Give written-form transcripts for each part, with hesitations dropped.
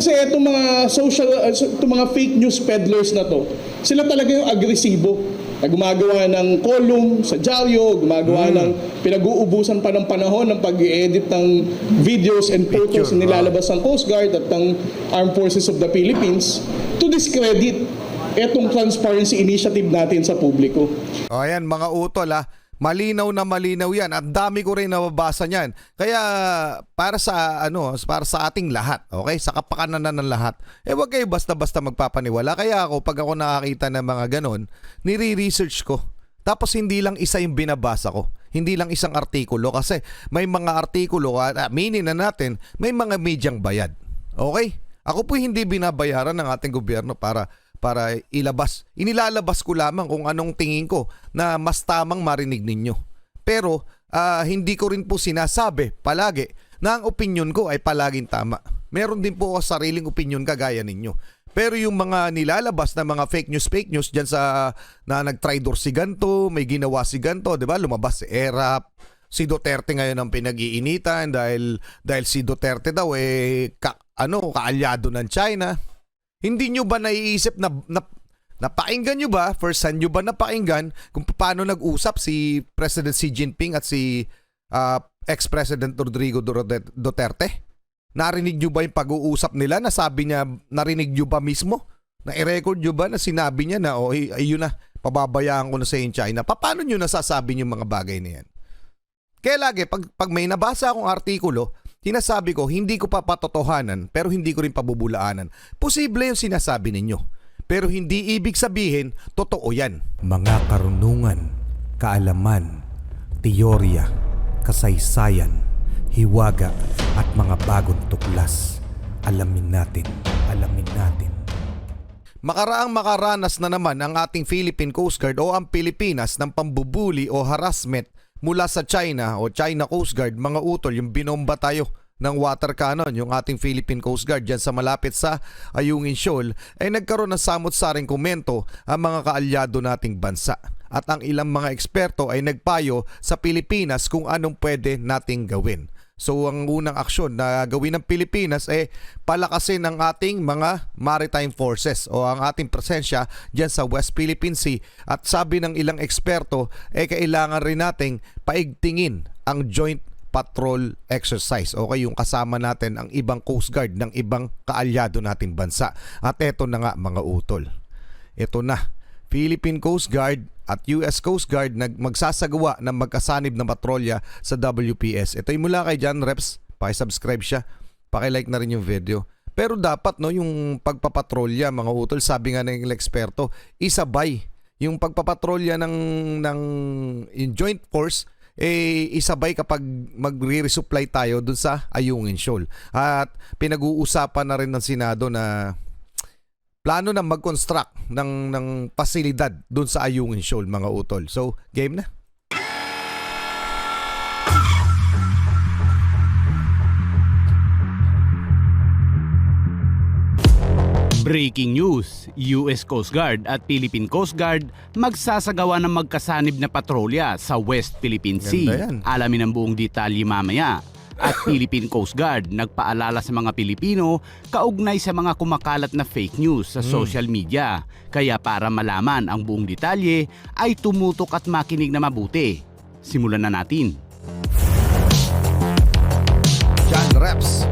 Kasi itong mga itong mga fake news peddlers na to, sila talaga yung agresibo na gumagawa ng column sa dyaryo, gumagawa ng pinag-uubusan pa ng panahon ng pag-i-edit ng videos and photos na nilalabas ng Coast Guard at ng Armed Forces of the Philippines to discredit etong transparency initiative natin sa publiko. O ayan mga utol malinaw na malinaw yan at dami ko rin nababasa niyan. Kaya para sa para sa ating lahat, okay? Sa kapakanan ng lahat. Wag kayo basta-basta magpapaniwala. Kaya ako pag ako nakakita ng mga ganon, nire-research ko. Tapos hindi lang isa yung binabasa ko. Hindi lang isang artikulo kasi may mga artikulo, aminin na natin, may mga medyang bayad. Okay? Ako po hindi binabayaran ng ating gobyerno para ilabas. Inilalabas ko lamang kung anong tingin ko na mas tamang marinig ninyo. Pero hindi ko rin po sinasabi palagi na ang opinion ko ay palaging tama. Meron din po ako sariling opinion kagaya ninyo. Pero yung mga nilalabas na mga fake news dyan sa na nag-tridor si ganto, may ginawa si ganto, 'di ba? Lumabas si ERAP, si Duterte ngayon ang pinag-iinitan dahil si Duterte daw kaalyado ng China. Hindi nyo ba naiisip na napakinggan nyo ba, first hand nyo ba napakinggan kung paano nag-usap si President Xi Jinping at si ex-President Rodrigo Duterte? Narinig nyo ba yung pag-uusap nila? Nasabi niya, narinig nyo ba mismo? Na-record nyo ba na sinabi niya na ayun na, pababayaan ko na sa China? Paano nyo nasasabi yung mga bagay na yan? Kaya lagi, pag may nabasa akong artikulo, sinasabi ko, hindi ko pa patotohanan pero hindi ko rin pabubulaanan. Posible yung sinasabi ninyo. Pero hindi ibig sabihin, totoo yan. Mga karunungan, kaalaman, teorya, kasaysayan, hiwaga at mga bagong tuklas. Alamin natin. Makaraang makaranas na naman ang ating Philippine Coast Guard o ang Pilipinas ng pambubuli o harassment mula sa China o China Coast Guard. Mga utol, yung binomba tayo ng water cannon, yung ating Philippine Coast Guard dyan sa malapit sa Ayungin Shoal, ay nagkaroon ng samot-saring komento ang mga kaalyado nating bansa. At ang ilang mga eksperto ay nagpayo sa Pilipinas kung anong pwede nating gawin. So ang unang aksyon na gawin ng Pilipinas ay palakasin ang ating mga maritime forces o ang ating presensya dyan sa West Philippine Sea. At sabi ng ilang eksperto, kailangan rin nating paigtingin ang joint patrol exercise. Okay, yung kasama natin ang ibang Coast Guard ng ibang kaalyado nating bansa. At eto na nga mga utol. Ito na. Philippine Coast Guard at US Coast Guard magsasagawa ng magkasanib na patrolya sa WPS. Ito yung mula kay John Reps. Paki-subscribe siya. Paki-like na rin yung video. Pero dapat yung pagpapatrolya mga utol, sabi nga ng eksperto, isabay. Yung pagpapatrolya ng joint force isabay kapag magre-resupply tayo dun sa Ayungin Shoal. At pinag-uusapan na rin ng Senado na plano na mag-construct ng pasilidad dun sa Ayungin Shoal mga utol. So, game na. Breaking news, US Coast Guard at Philippine Coast Guard magsasagawa ng magkasanib na patrolya sa West Philippine Sea. Alamin ang buong detalye mamaya. At Philippine Coast Guard nagpaalala sa mga Pilipino kaugnay sa mga kumakalat na fake news sa social media. Kaya para malaman ang buong detalye ay tumutok at makinig na mabuti. Simulan na natin. John Reps.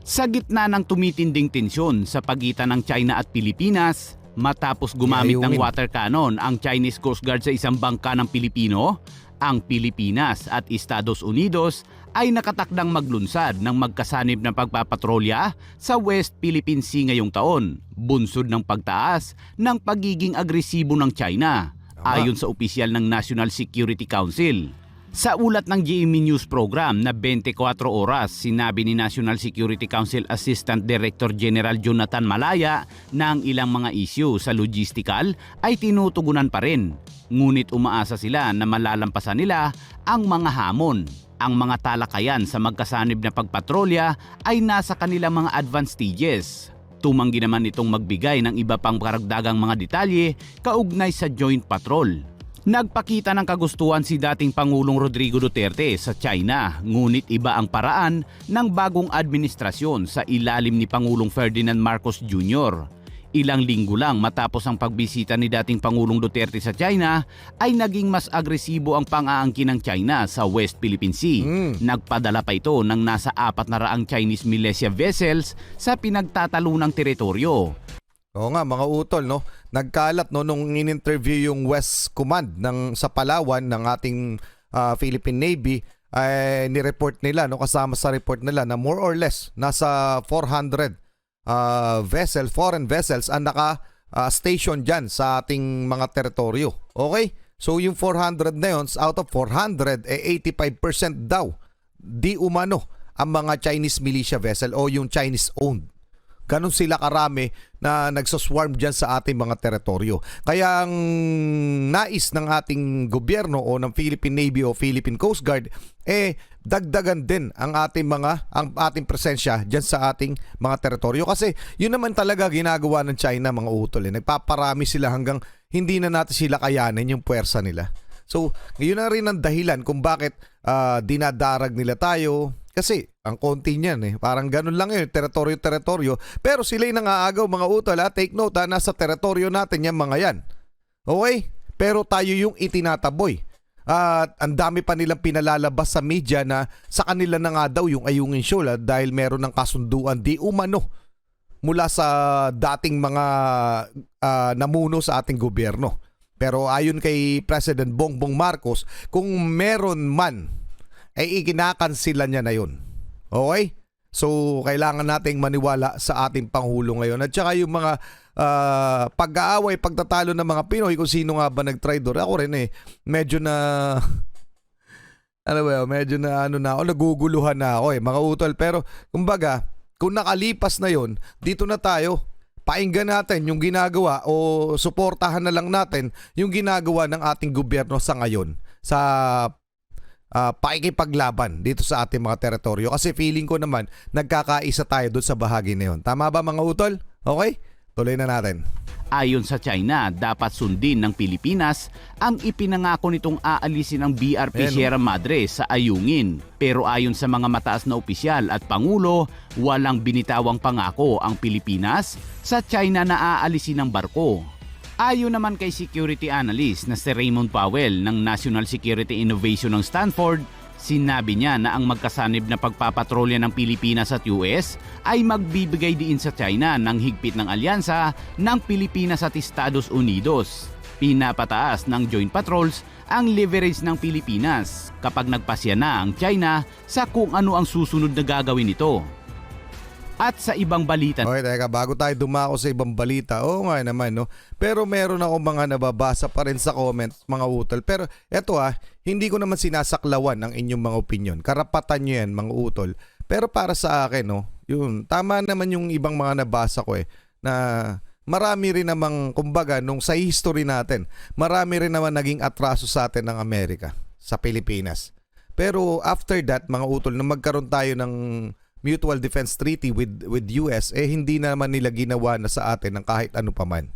Sa gitna ng tumitinding tensyon sa pagitan ng China at Pilipinas, matapos gumamit ng water cannon ang Chinese Coast Guard sa isang bangka ng Pilipino, ang Pilipinas at Estados Unidos ay nakatakdang maglunsad ng magkasanib na pagpapatrolya sa West Philippine Sea ngayong taon, bunsod ng pagtaas ng pagiging agresibo ng China, ayon sa opisyal ng National Security Council. Sa ulat ng GMA News Program na 24 oras, sinabi ni National Security Council Assistant Director General Jonathan Malaya na ang ilang mga isyu sa logistical ay tinutugunan pa rin. Ngunit umaasa sila na malalampasan nila ang mga hamon. Ang mga talakayan sa magkasanib na pagpatrolya ay nasa kanilang mga advanced stages. Tumanggi naman itong magbigay ng iba pang karagdagang mga detalye kaugnay sa joint patrol. Nagpakita ng kagustuhan si dating Pangulong Rodrigo Duterte sa China, ngunit iba ang paraan ng bagong administrasyon sa ilalim ni Pangulong Ferdinand Marcos Jr. Ilang linggo lang matapos ang pagbisita ni dating Pangulong Duterte sa China ay naging mas agresibo ang pang-aangkin ng China sa West Philippine Sea. Nagpadala pa ito ng nasa 400 Chinese militia vessels sa pinagtatalunang teritoryo. Oo nga, mga utol, no? Nagkalat, no, nung in-interview yung West Command sa Palawan ng ating Philippine Navy, ay ni-report nila, no, kasama sa report nila na more or less nasa 400 foreign vessels ang naka-station dyan sa ating mga teritoryo. Okay? So yung 400 na yun, out of 400, 85% daw di umano ang mga Chinese militia vessel o yung Chinese-owned. Ganon sila karami na nagsaswarm dyan sa ating mga teritoryo. Kaya ang nais ng ating gobyerno o ng Philippine Navy o Philippine Coast Guard, dagdagan din ang ating presensya dyan sa ating mga teritoryo. Kasi yun naman talaga ginagawa ng China, mga utol. Nagpaparami sila hanggang hindi na natin sila kayanin yung puwersa nila. So, yun na rin ang dahilan kung bakit dinadarag nila tayo. Kasi ang konti niyan parang ganun lang yun, teritoryo. Pero sila'y nangaagaw, mga utol, take note, nasa teritoryo natin yan mga yan. Okay? Pero tayo yung itinataboy. At ang dami pa nilang pinalalabas sa media na sa kanila na nga daw yung Ayungin Shoal dahil meron ng kasunduan di umano mula sa dating mga namuno sa ating gobyerno. Pero ayon kay President Bongbong Marcos, kung meron man ay ikinakansila niya na yun. Okay? So, kailangan nating maniwala sa ating Pangulo ngayon. At saka yung mga pag-aaway, pagtatalo ng mga Pinoy, kung sino nga ba nag-traitor. Ako rin medyo na, naguguluhan na ako mga utol. Pero, kumbaga, kung nakalipas na yon, dito na tayo. Painggan natin yung ginagawa o suportahan na lang natin yung ginagawa ng ating gobyerno sa ngayon. Sa pakikipaglaban dito sa ating mga teritoryo. Kasi feeling ko naman, nagkakaisa tayo doon sa bahagi na yun. Tama ba mga utol? Okay? Tuloy na natin. Ayon sa China, dapat sundin ng Pilipinas ang ipinangako nitong aalisin ang BRP Sierra Madre sa Ayungin. Pero ayon sa mga mataas na opisyal at Pangulo, walang binitawang pangako ang Pilipinas sa China na aalisin ang barko. Ayon naman kay security analyst na si Raymond Powell ng National Security Innovation ng Stanford, sinabi niya na ang magkasanib na pagpapatrolya ng Pilipinas at US ay magbibigay diin sa China ng higpit ng alyansa ng Pilipinas at Estados Unidos. Pinapataas ng joint patrols ang leverage ng Pilipinas kapag nagpasya na ang China sa kung ano ang susunod na gagawin nito. At sa ibang balita. Okay, teka, bago tayo dumako sa ibang balita, oo nga naman, no? Pero meron ako mga nababasa pa rin sa comments, mga utol. Pero eto hindi ko naman sinasaklawan ang inyong mga opinion. Karapatan nyo yan, mga utol. Pero para sa akin, no, yun, tama naman yung ibang mga nabasa ko na marami rin namang, kumbaga, nung sa history natin, marami rin naman naging atraso sa atin ng Amerika, sa Pilipinas. Pero after that, mga utol, nung magkaroon tayo ng Mutual Defense Treaty with US, hindi naman nila ginawa na sa atin ng kahit ano paman.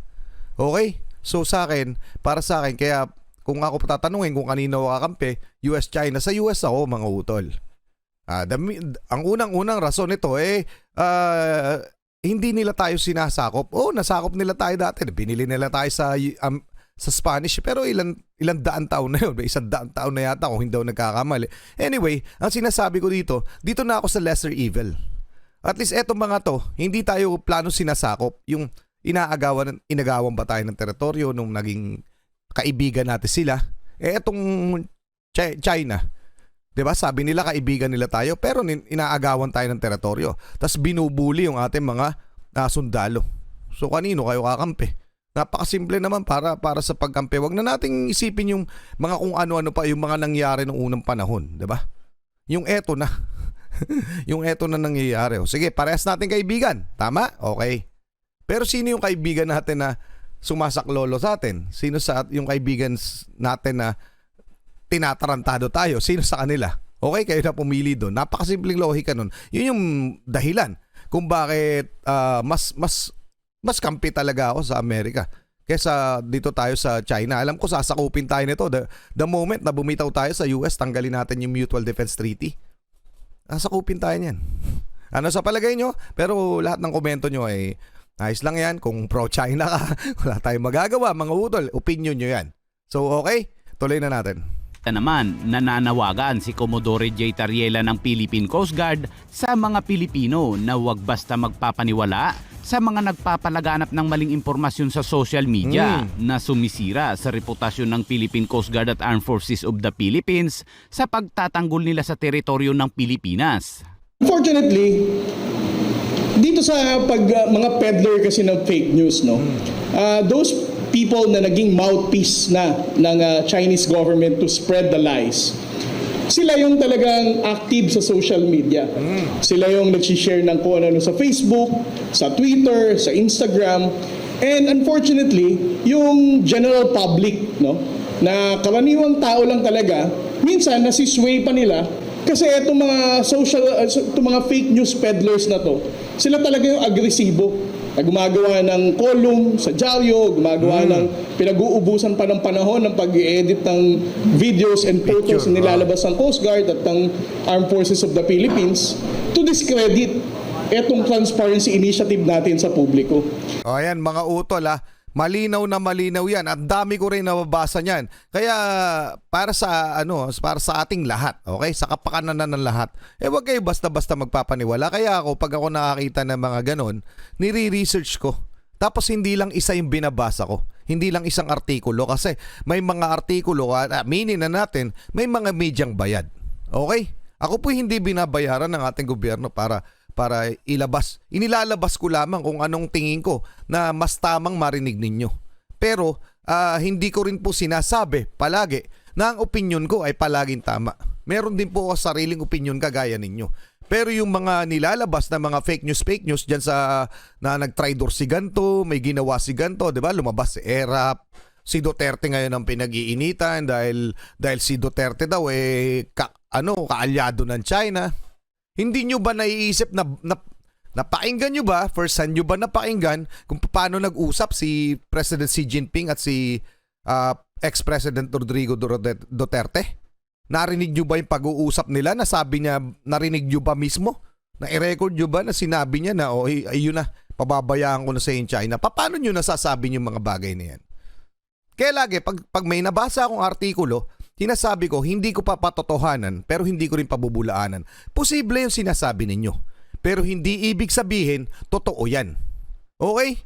Okay? So sa akin, para sa akin, kaya kung ako tatanungin kung kanino kakampi, US-China, sa US ako, mga utol. Ang unang-unang rason nito, hindi nila tayo sinasakop. Nasakop nila tayo dati. Binili nila tayo sa Spanish, pero ilang daan taon na yun. 100 taon na yata kung hindi ako nagkakamali. Anyway, ang sinasabi ko dito na ako sa lesser evil. At least etong mga to, hindi tayo plano sinasakop. Yung inagawan ba tayo ng teritoryo nung naging kaibigan natin sila. Etong China, 'di ba? Sabi nila kaibigan nila tayo, pero inaagawan tayo ng teritoryo. Tapos binubuli yung ating mga sundalo. So kanino kayo kakampi? Napakasimple naman para sa pagkampi. Wag na nating isipin yung mga kung ano-ano pa yung mga nangyari nung unang panahon, 'di ba? Yung eto na. Yung eto na nangyayari. Sige, parehas natin kaibigan. Tama? Okay. Pero sino yung kaibigan natin na sumasaklolo sa atin? Sino yung kaibigan natin na tinatarantado tayo? Sino sa kanila? Okay, kayo na pumili doon. Napakasimpleng lohika nun. Yun yung dahilan kung bakit mas kampi talaga ako sa Amerika kesa dito tayo sa China. Alam ko sasakupin tayo nito. The moment na bumitaw tayo sa US, tanggalin natin yung Mutual Defense Treaty. Sasakupin tayo niyan. Ano sa palagay nyo? Pero lahat ng komento nyo ay ayos lang yan. Kung pro-China ka, wala tayong magagawa. Mga utol, opinion nyo yan. So okay, tuloy na natin. Naman, nananawagan si Commodore J. Tariela ng Philippine Coast Guard sa mga Pilipino na huwag basta magpapaniwala sa mga nagpapalaganap ng maling impormasyon sa social media na sumisira sa reputasyon ng Philippine Coast Guard at Armed Forces of the Philippines sa pagtatanggol nila sa teritoryo ng Pilipinas. Unfortunately, dito sa mga peddler kasi ng fake news, no, those people na naging mouthpiece na ng Chinese government to spread the lies, sila yung talagang active sa social media. Sila yung nag-share ng kung ano sa Facebook, sa Twitter, sa Instagram. And unfortunately, yung general public, no, na karaniwang tao lang talaga, minsan nasisway pa nila kasi itong mga fake news peddlers na to, sila talaga yung agresibo. Gumagawa ng column sa dyaryo, gumagawa ng pinag-uubusan pa ng panahon ng pag-i-edit ng videos and photos na nilalabas ng Coast Guard at ng Armed Forces of the Philippines to discredit etong transparency initiative natin sa publiko. O ayan mga utol malinaw na malinaw yan at dami ko rin nababasa niyan. Kaya para sa ating lahat, okay? Sa kapakanan ng lahat. Wag kayo basta-basta magpapaniwala. Kaya ako pag ako nakakita ng mga ganon, nire-research ko. Tapos hindi lang isa yung binabasa ko. Hindi lang isang artikulo kasi may mga artikulo, aminin na natin, may mga medyang bayad. Okay? Ako po hindi binabayaran ng ating gobyerno para ilabas. Inilalabas ko lamang kung anong tingin ko na mas tamang marinig ninyo. Pero hindi ko rin po sinasabi palagi na ang opinion ko ay palaging tama. Meron din po ako sariling opinion kagaya ninyo. Pero yung mga nilalabas na mga fake news dyan sa na nag-tridor si ganto, may ginawa si ganto, 'di ba? Lumabas si ERAP, si Duterte ngayon ang pinag-iinitan dahil si Duterte daw kaalyado ng China. Hindi nyo ba naiisip na napakinggan nyo ba, first hand nyo ba napakinggan kung paano nag-usap si President Xi Jinping at si ex-President Rodrigo Duterte? Narinig nyo ba yung pag-uusap nila na sabi niya, narinig nyo ba mismo? Na-i-record nyo ba na sinabi niya na ayun na, pababayaan ko na sa China? Paano nyo nasasabi yung mga bagay na yan? Kaya lagi, pag may nabasa akong artikulo, sinasabi ko, hindi ko pa patotohanan, pero hindi ko rin pabubulaanan. Posible yung sinasabi ninyo. Pero hindi ibig sabihin, totoo yan. Okay?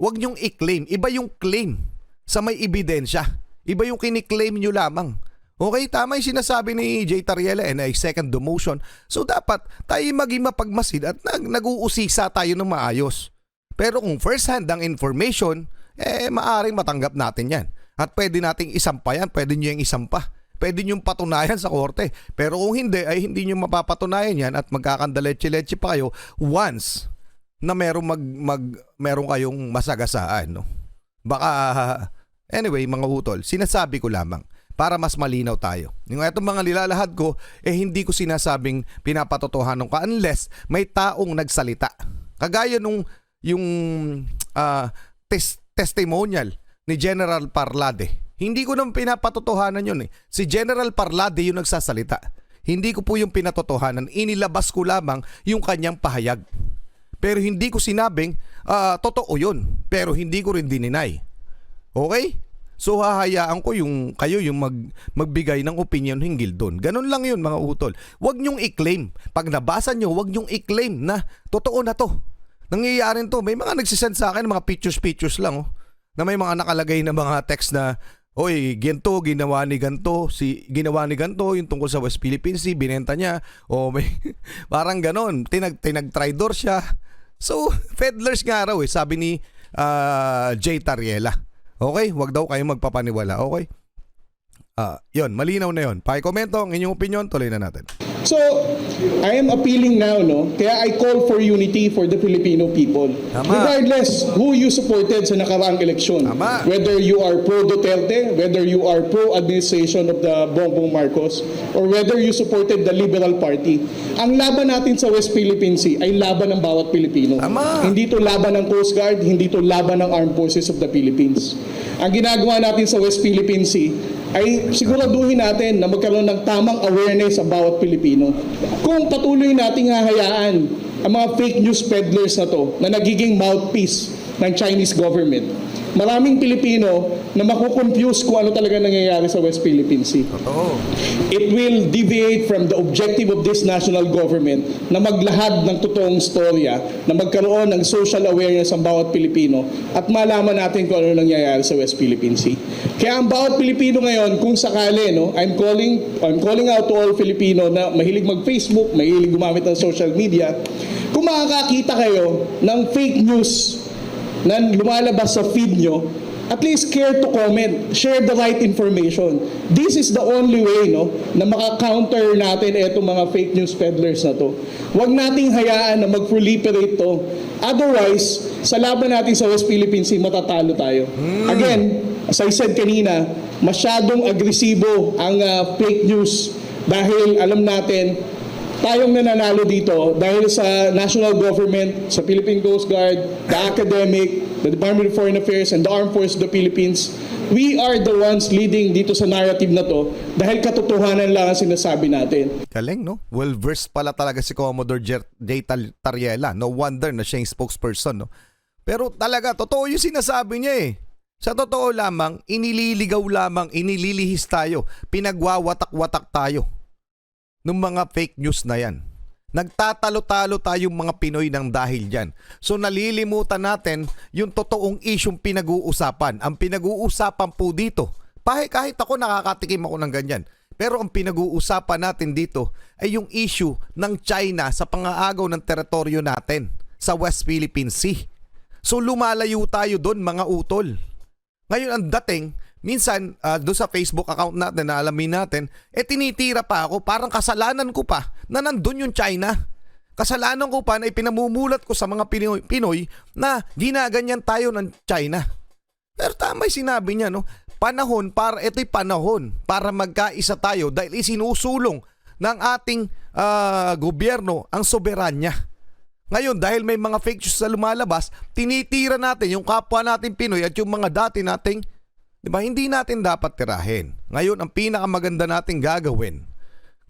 Huwag nyong i-claim. Iba yung claim sa may ebidensya. Iba yung kiniklaim nyo lamang. Okay? Tama yung sinasabi ni J. Tariela and I second the motion. So dapat tayo maging mapagmasid at nag-uusisa tayo ng maayos. Pero kung first hand ang information, maaring matanggap natin yan. At pwede nating isampa yan, pwede nyo yung isampa. Pwede nyo patunayan sa korte. Pero kung hindi, ay hindi nyo mapapatunayan yan at magkakandaleche-leche pa kayo once na meron kayong masagasaan. No? Baka, anyway mga utol, sinasabi ko lamang para mas malinaw tayo. Yung itong mga nilalahad ko, hindi ko sinasabing pinapatotohanan ko unless may taong nagsalita. Kagaya nung yung testimonial ni General Parlade. Hindi ko nang pinapatotohanan yun . Si General Parlade yung nagsasalita. Hindi ko po yung pinatotohanan. Inilabas ko lamang yung kanyang pahayag. Pero hindi ko sinabing, totoo yun. Pero hindi ko rin dininay. Okay? So hahayaan ko kayo yung magbigay ng opinion hinggil doon. Ganun lang yun mga utol. Huwag nyong i-claim. Pag nabasa nyo, huwag nyong i-claim na totoo na to. Nangyayari to. May mga nagsisend sa akin, mga pictures lang na may mga nakalagay na mga text na ginto, ginawa ni ganto yung tungkol sa West Philippine Sea, binenta niya, may parang ganon, tinag-tridor siya. So, peddlers nga raw sabi ni J. Tariela. Okay, wag daw kayo magpapaniwala, okay? Yun, malinaw na yun. Pakikomento ang inyong opinion, tuloy na natin. So, I am appealing now, no? Kaya I call for unity for the Filipino people. Tama. Regardless who you supported sa nakaraang eleksyon. Tama. Whether you are pro-Duterte, whether you are pro-administration of the Bongbong Marcos, or whether you supported the Liberal Party. Ang laban natin sa West Philippine Sea ay laban ng bawat Pilipino. Tama. Hindi to laban ng Coast Guard, hindi to laban ng Armed Forces of the Philippines. Ang ginagawa natin sa West Philippine Sea ay siguraduhin natin na magkaroon ng tamang awareness sa bawat Pilipino. Kung patuloy nating hahayaan ang mga fake news peddlers na to na nagiging mouthpiece ng Chinese government, maraming Pilipino na makukonfuse kung ano talaga nangyayari sa West Philippine Sea. Totoo. It will deviate from the objective of this national government na maglahad ng totoong storya, na magkaroon ng social awareness ang bawat Pilipino at malaman natin kung ano nangyayari sa West Philippine Sea. Kaya ang bawat Pilipino ngayon, kung sakali, no, I'm calling out to all Filipino na mahilig mag-Facebook, mahilig gumamit ng social media, kung makakakita kayo ng fake news na lumalabas sa feed nyo, at least care to comment, share the right information. This is the only way, no, na maka-counter natin itong mga fake news peddlers na to. Huwag nating hayaan na mag-proliferate to. Otherwise, sa laban natin sa West Philippine Sea, matatalo tayo. Again, as I said kanina, masyadong agresibo ang fake news dahil alam natin tayong nananalo dito dahil sa national government, sa Philippine Coast Guard, the academic, the Department of Foreign Affairs, and the Armed Forces of the Philippines. We are the ones leading dito sa narrative na to dahil katotohanan lang ang sinasabi natin. Galing, no? Well-versed pala talaga si Commodore J. Tariela. No wonder na siya yung spokesperson, no? Pero talaga, totoo yung sinasabi niya eh. Sa totoo lamang, inililigaw lamang, inililihis tayo, pinagwawatak-watak tayo ng mga fake news na yan. Nagtatalo-talo tayong mga Pinoy ng dahil dyan. So nalilimutan natin yung totoong isyong pinag-uusapan. Ang pinag-uusapan po dito, kahit ako nakakatikim ako ng ganyan, pero ang pinag-uusapan natin dito ay yung issue ng China sa pangaagaw ng teritoryo natin sa West Philippine Sea. So lumalayo tayo doon, mga utol. Ngayon ang dating, minsan, doon sa Facebook account natin na alamin natin, tinitira pa ako, parang kasalanan ko pa na nandun yung China. Kasalanan ko pa na ipinamumulat ko sa mga Pinoy na ginaganyan tayo ng China. Pero tama yung sinabi niya, no? Ito'y panahon para magkaisa tayo dahil isinusulong ng ating gobyerno ang soberanya. Ngayon, dahil may mga fake news na lumalabas, tinitira natin yung kapwa natin Pinoy at yung mga dati nating, diba, hindi natin dapat tirahin. Ngayon, ang pinakamaganda nating gagawin.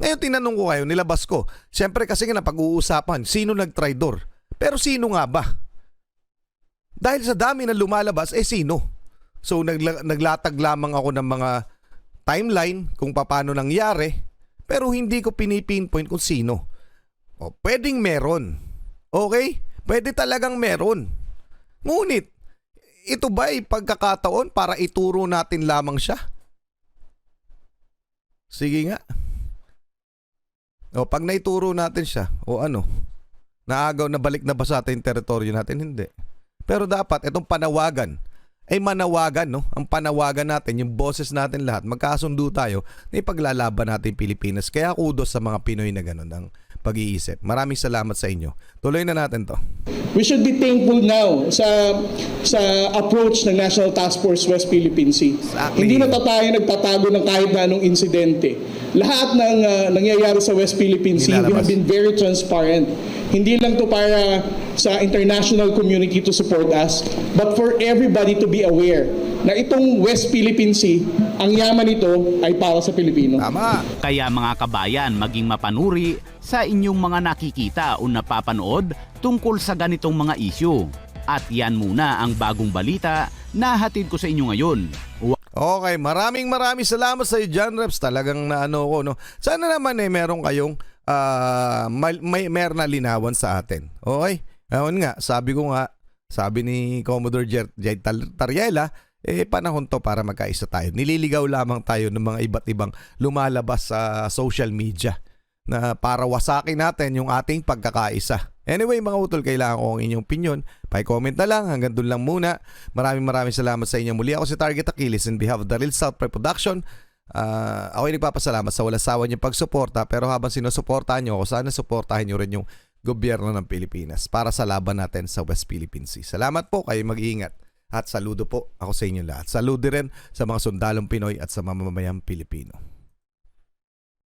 Ngayon, tinanong ko kayo, nilabas ko. Siyempre kasi nga napag-uusapan, sino nag-traidor? Pero sino nga ba? Dahil sa dami na lumalabas, sino? So, naglatag lamang ako ng mga timeline kung paano nangyari, pero hindi ko pinipinpoint kung sino. O, pwedeng meron. Okay? Pwede talagang meron. Ngunit, ito ba ay pagkakataon para ituro natin lamang siya? Sige nga. O pag naituro natin siya, o ano, naagaw na balik na ba sa ating teritoryo natin? Hindi. Pero dapat itong panawagan ay manawagan, no? Ang panawagan natin, yung boses natin lahat, magkasundo tayo na ipaglalaban natin Pilipinas. Kaya kudos sa mga Pinoy na gano'n ang pag-iisip. Maraming salamat sa inyo. Tuloy na natin to. We should be thankful now sa approach ng National Task Force West Philippine Sea. Exactly. Hindi na tayo nagtatago ng kahit na anong insidente. Lahat ng nangyayari sa West Philippine Sea, we have been very transparent. Hindi lang to para sa international community to support us, but for everybody to be aware na itong West Philippine Sea, ang yaman nito ay para sa Pilipino. Tama. Kaya mga kabayan, maging mapanuri sa inyong mga nakikita o napapanood tungkol sa ganitong mga isyu. At yan muna ang bagong balita na hatid ko sa inyo ngayon. Okay, maraming salamat sa iyo, John Reps. Talagang naano ko, no? Sana naman meron kayong meron na linawan sa atin. Okay? Ayun nga, sabi ni Commodore J. Tariela, panahon to para magkaisa tayo. Nililigaw lamang tayo ng mga iba't ibang lumalabas sa social media na para wasakin natin yung ating pagkakaisa. Anyway, mga utol, kailangan ko ang inyong opinion. Pa-comment na lang. Hanggang doon lang muna. Maraming salamat sa inyo. Muli ako si Target Achilles in behalf of the Real South Production. Ako'y nagpapasalamat sa walang sawa niyong pagsuporta, pero habang sinusuportahan niyo ako, sana suportahan niyo rin yung gobyerno ng Pilipinas para sa laban natin sa West Philippine Sea. Salamat po, kayo mag-iingat. At saludo po ako sa inyo lahat. Saludo rin sa mga sundalong Pinoy at sa mamamayang Pilipino.